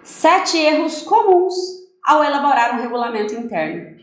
7 erros comuns ao elaborar um regulamento interno.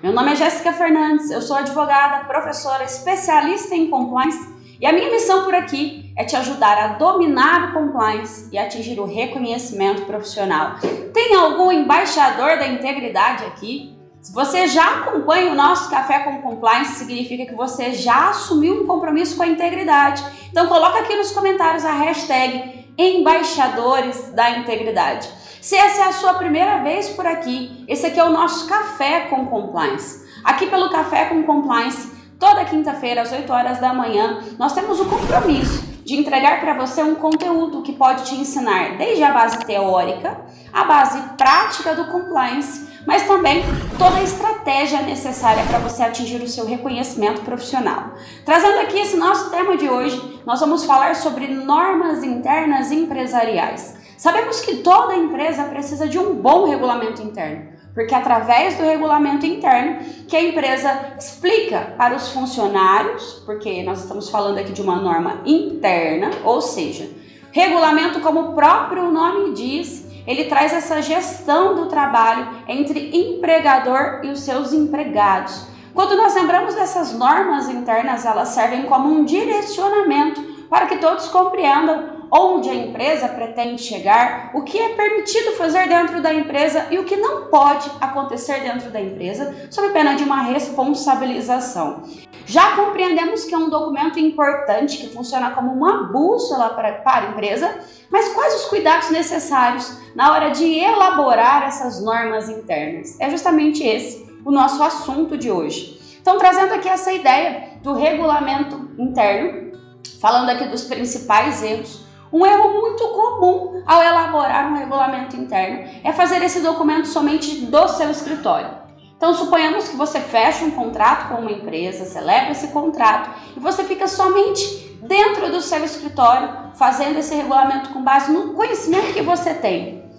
Meu nome é Jéssica Fernandes, eu sou advogada, professora, especialista em compliance e a minha missão por aqui é te ajudar a dominar o compliance e atingir o reconhecimento profissional. Tem algum embaixador da integridade aqui? Se você já acompanha o nosso Café com Compliance, significa que você já assumiu um compromisso com a integridade. Então coloca aqui nos comentários a hashtag Embaixadores da Integridade. Se essa é a sua primeira vez por aqui, esse aqui é o nosso Café com Compliance. Aqui pelo Café com Compliance, toda quinta-feira às 8 horas da manhã, nós temos o compromisso de entregar para você um conteúdo que pode te ensinar desde a base teórica, a base prática do compliance, mas também toda a estratégia necessária para você atingir o seu reconhecimento profissional. Trazendo aqui esse nosso tema de hoje, nós vamos falar sobre normas internas empresariais. Sabemos que toda empresa precisa de um bom regulamento interno, porque é através do regulamento interno que a empresa explica para os funcionários, porque nós estamos falando aqui de uma norma interna, ou seja, regulamento, como o próprio nome diz, ele traz essa gestão do trabalho entre empregador e os seus empregados. Quando nós lembramos dessas normas internas, elas servem como um direcionamento para que todos compreendam onde a empresa pretende chegar, o que é permitido fazer dentro da empresa e o que não pode acontecer dentro da empresa, sob pena de uma responsabilização. Já compreendemos que é um documento importante que funciona como uma bússola para a empresa, mas quais os cuidados necessários na hora de elaborar essas normas internas? É justamente esse o nosso assunto de hoje. Então, trazendo aqui essa ideia do regulamento interno, falando aqui dos principais erros. Um erro muito comum ao elaborar um regulamento interno é fazer esse documento somente do seu escritório. Então, suponhamos que você fecha um contrato com uma empresa, celebra esse contrato e você fica somente dentro do seu escritório fazendo esse regulamento com base no conhecimento que você tem.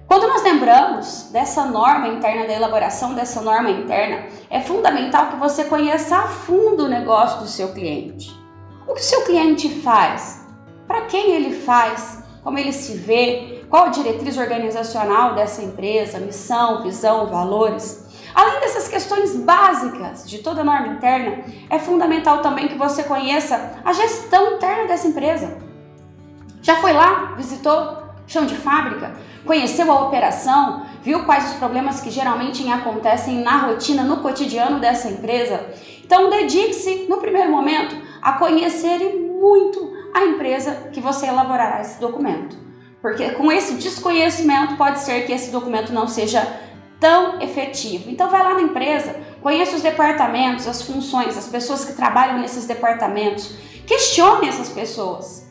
Quando nós lembramos dessa norma interna, da elaboração dessa norma interna, é fundamental que você conheça a fundo o negócio do seu cliente. O que o seu cliente faz? Para quem ele faz? Como ele se vê? Qual a diretriz organizacional dessa empresa? Missão, visão, valores? Além dessas questões básicas de toda a norma interna, é fundamental também que você conheça a gestão interna dessa empresa. Já foi lá? Visitou chão de fábrica? Conheceu a operação? Viu quais os problemas que geralmente acontecem na rotina, no cotidiano dessa empresa? Então dedique-se, no primeiro momento, a conhecer muito a empresa que você elaborará esse documento. Porque com esse desconhecimento pode ser que esse documento não seja tão efetivo. Então vai lá na empresa, conheça os departamentos, as funções, as pessoas que trabalham nesses departamentos. Questione essas pessoas.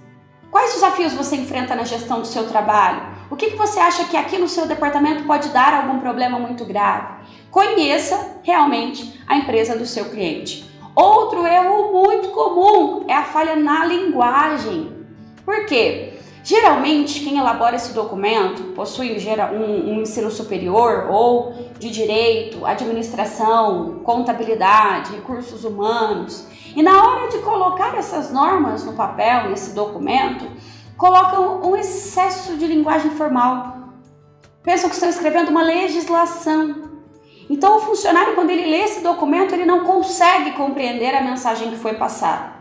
Quais desafios você enfrenta na gestão do seu trabalho? O que você acha que aqui no seu departamento pode dar algum problema muito grave? Conheça realmente a empresa do seu cliente. Outro erro muito comum é a falha na linguagem. Por quê? Geralmente, quem elabora esse documento possui um ensino superior ou de direito, administração, contabilidade, recursos humanos. E na hora de colocar essas normas no papel, nesse documento, colocam um excesso de linguagem formal. Pensam que estão escrevendo uma legislação. Então o funcionário, quando ele lê esse documento, ele não consegue compreender a mensagem que foi passada.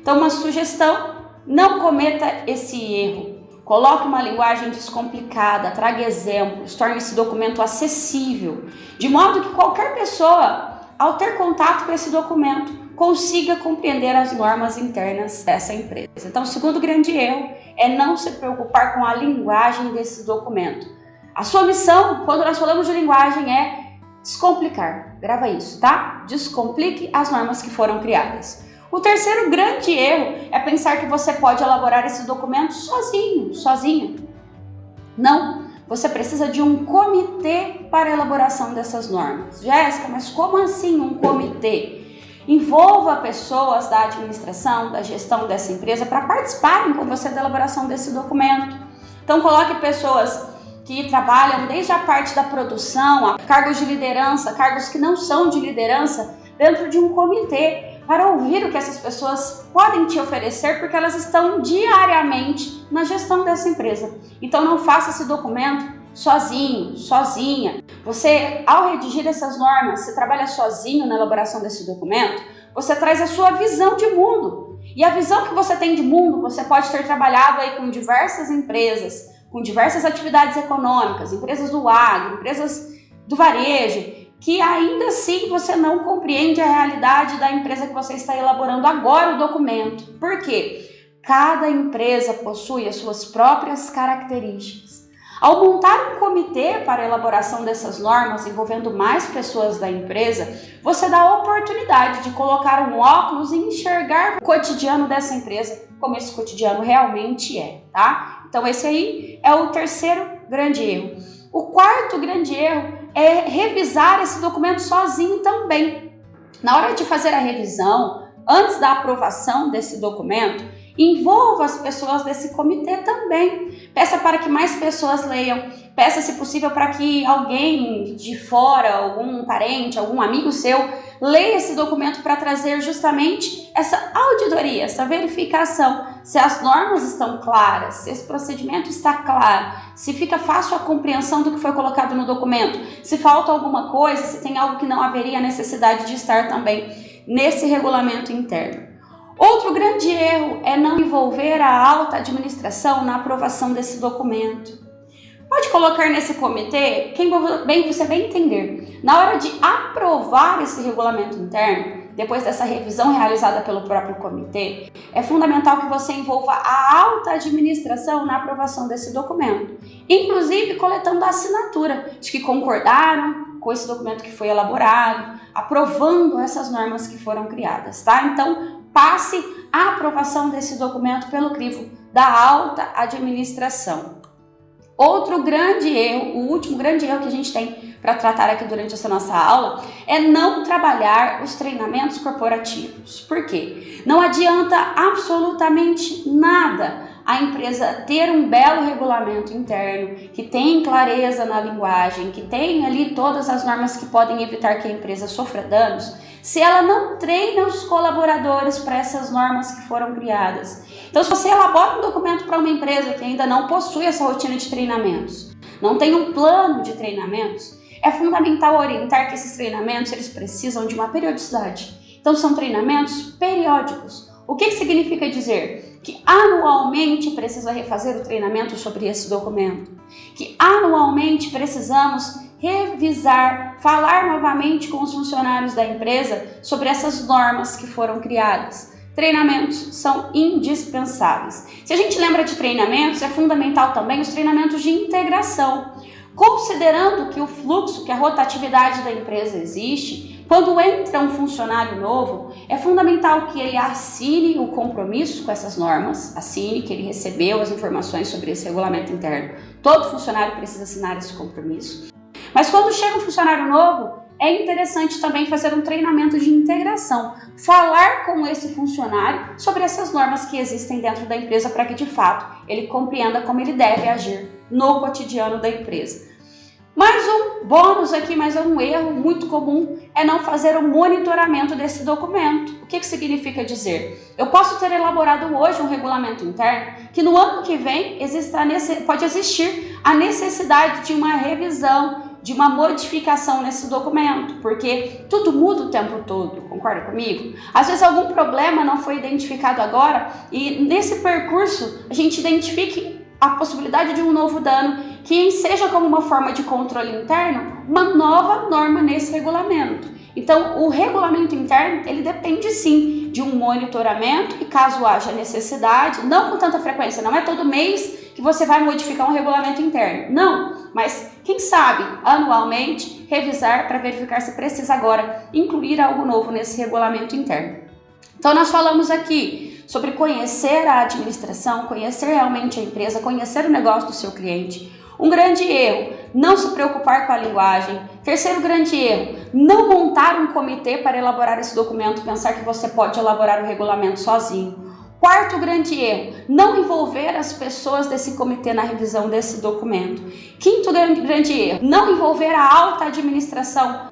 Então uma sugestão, não cometa esse erro. Coloque uma linguagem descomplicada, traga exemplos, torne esse documento acessível, de modo que qualquer pessoa, ao ter contato com esse documento, consiga compreender as normas internas dessa empresa. Então o segundo grande erro é não se preocupar com a linguagem desse documento. A sua missão, quando nós falamos de linguagem, é descomplicar. Grava isso, tá? Descomplique as normas que foram criadas. O terceiro grande erro é pensar que você pode elaborar esse documento sozinho. Não, você precisa de um comitê para a elaboração dessas normas. Jéssica, mas como assim um comitê? Envolva pessoas da administração, da gestão dessa empresa para participarem com você da elaboração desse documento. Então coloque pessoas que trabalham desde a parte da produção, a cargos de liderança, cargos que não são de liderança, dentro de um comitê, para ouvir o que essas pessoas podem te oferecer, porque elas estão diariamente na gestão dessa empresa. Então não faça esse documento sozinho, sozinha. Você, ao redigir essas normas, você trabalha sozinho na elaboração desse documento, você traz a sua visão de mundo. E a visão que você tem de mundo, você pode ter trabalhado aí com diversas empresas, com diversas atividades econômicas, empresas do agro, empresas do varejo, que ainda assim você não compreende a realidade da empresa que você está elaborando agora o documento. Por quê? Cada empresa possui as suas próprias características. Ao montar um comitê para a elaboração dessas normas envolvendo mais pessoas da empresa, você dá a oportunidade de colocar um óculos e enxergar o cotidiano dessa empresa como esse cotidiano realmente é, tá? Então esse aí é o terceiro grande erro. O quarto grande erro é revisar esse documento sozinho também. Na hora de fazer a revisão, antes da aprovação desse documento, envolva as pessoas desse comitê também. Peça para que mais pessoas leiam. Peça, se possível, para que alguém de fora, algum parente, algum amigo seu, leia esse documento para trazer justamente essa auditoria, essa verificação, se as normas estão claras, se esse procedimento está claro, se fica fácil a compreensão do que foi colocado no documento, se falta alguma coisa, se tem algo que não haveria necessidade de estar também nesse regulamento interno. Outro grande erro é não envolver a alta administração na aprovação desse documento. Pode colocar nesse comitê quem você bem entender. Na hora de aprovar esse regulamento interno, depois dessa revisão realizada pelo próprio comitê, é fundamental que você envolva a alta administração na aprovação desse documento, inclusive coletando a assinatura de que concordaram com esse documento que foi elaborado, aprovando essas normas que foram criadas, tá? Então, passe a aprovação desse documento pelo crivo da alta administração. Outro grande erro, o último grande erro que a gente tem para tratar aqui durante essa nossa aula é não trabalhar os treinamentos corporativos. Por quê? Não adianta absolutamente nada a empresa ter um belo regulamento interno, que tem clareza na linguagem, que tem ali todas as normas que podem evitar que a empresa sofra danos, se ela não treina os colaboradores para essas normas que foram criadas. Então, se você elabora um documento para uma empresa que ainda não possui essa rotina de treinamentos, não tem um plano de treinamentos, é fundamental orientar que esses treinamentos eles precisam de uma periodicidade. Então, são treinamentos periódicos. O que significa dizer? Que anualmente precisa refazer o treinamento sobre esse documento, que anualmente precisamos revisar, falar novamente com os funcionários da empresa sobre essas normas que foram criadas. Treinamentos são indispensáveis. Se a gente lembra de treinamentos, é fundamental também os treinamentos de integração. Considerando que o fluxo, que a rotatividade da empresa existe, quando entra um funcionário novo, é fundamental que ele assine o compromisso com essas normas, assine que ele recebeu as informações sobre esse regulamento interno. Todo funcionário precisa assinar esse compromisso. Mas quando chega um funcionário novo, é interessante também fazer um treinamento de integração, falar com esse funcionário sobre essas normas que existem dentro da empresa para que, de fato, ele compreenda como ele deve agir no cotidiano da empresa. Mais um bônus aqui, mais um erro muito comum é não fazer o monitoramento desse documento. O que significa dizer? Eu posso ter elaborado hoje um regulamento interno que no ano que vem pode existir a necessidade de uma revisão, de uma modificação nesse documento, porque tudo muda o tempo todo, concorda comigo? Às vezes algum problema não foi identificado agora e nesse percurso a gente identifique a possibilidade de um novo dano, que seja como uma forma de controle interno, uma nova norma nesse regulamento. Então, o regulamento interno, ele depende sim de um monitoramento e caso haja necessidade, não com tanta frequência, não é todo mês que você vai modificar um regulamento interno, não, mas quem sabe, anualmente, revisar para verificar se precisa agora incluir algo novo nesse regulamento interno. Então, nós falamos aqui sobre conhecer a administração, conhecer realmente a empresa, conhecer o negócio do seu cliente. Um grande erro, não se preocupar com a linguagem. Terceiro grande erro, não montar um comitê para elaborar esse documento, pensar que você pode elaborar o regulamento sozinho. Quarto grande erro, não envolver as pessoas desse comitê na revisão desse documento. Quinto grande erro, não envolver a alta administração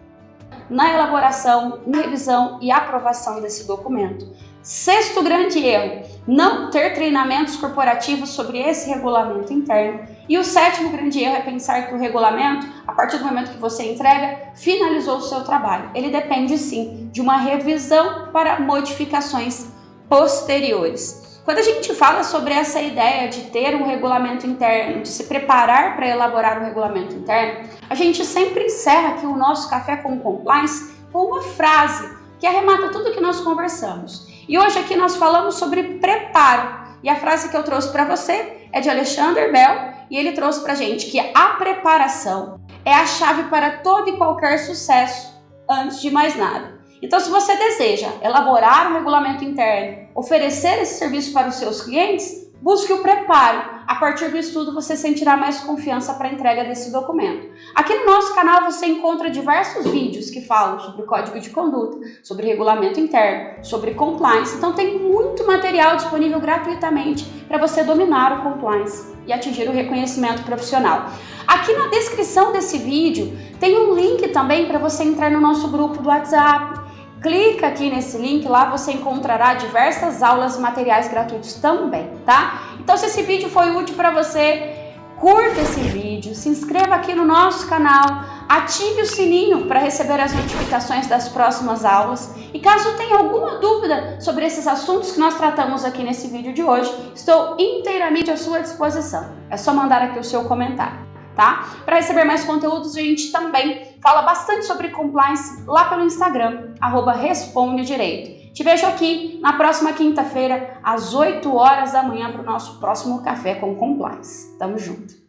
na elaboração, na revisão e aprovação desse documento. Sexto grande erro, não ter treinamentos corporativos sobre esse regulamento interno. E o sétimo grande erro é pensar que o regulamento, a partir do momento que você entrega, finalizou o seu trabalho. Ele depende sim de uma revisão para modificações posteriores. Quando a gente fala sobre essa ideia de ter um regulamento interno, de se preparar para elaborar um regulamento interno, a gente sempre encerra aqui o nosso Café com Compliance com uma frase que arremata tudo que nós conversamos. E hoje aqui nós falamos sobre preparo. E a frase que eu trouxe para você é de Alexander Bell, e ele trouxe para a gente que a preparação é a chave para todo e qualquer sucesso, antes de mais nada. Então, se você deseja elaborar um regulamento interno, oferecer esse serviço para os seus clientes, busque o preparo. A partir do estudo, você sentirá mais confiança para a entrega desse documento. Aqui no nosso canal você encontra diversos vídeos que falam sobre código de conduta, sobre regulamento interno, sobre compliance. Então tem muito material disponível gratuitamente para você dominar o compliance e atingir o reconhecimento profissional. Aqui na descrição desse vídeo tem um link também para você entrar no nosso grupo do WhatsApp. Clica aqui nesse link, lá você encontrará diversas aulas e materiais gratuitos também, tá? Então, se esse vídeo foi útil para você, curta esse vídeo, se inscreva aqui no nosso canal, ative o sininho para receber as notificações das próximas aulas. E caso tenha alguma dúvida sobre esses assuntos que nós tratamos aqui nesse vídeo de hoje, estou inteiramente à sua disposição. É só mandar aqui o seu comentário. Tá? Para receber mais conteúdos, a gente também fala bastante sobre compliance lá pelo Instagram, @respondedireito. Te vejo aqui na próxima quinta-feira, às 8 horas da manhã, para o nosso próximo Café com Compliance. Tamo junto!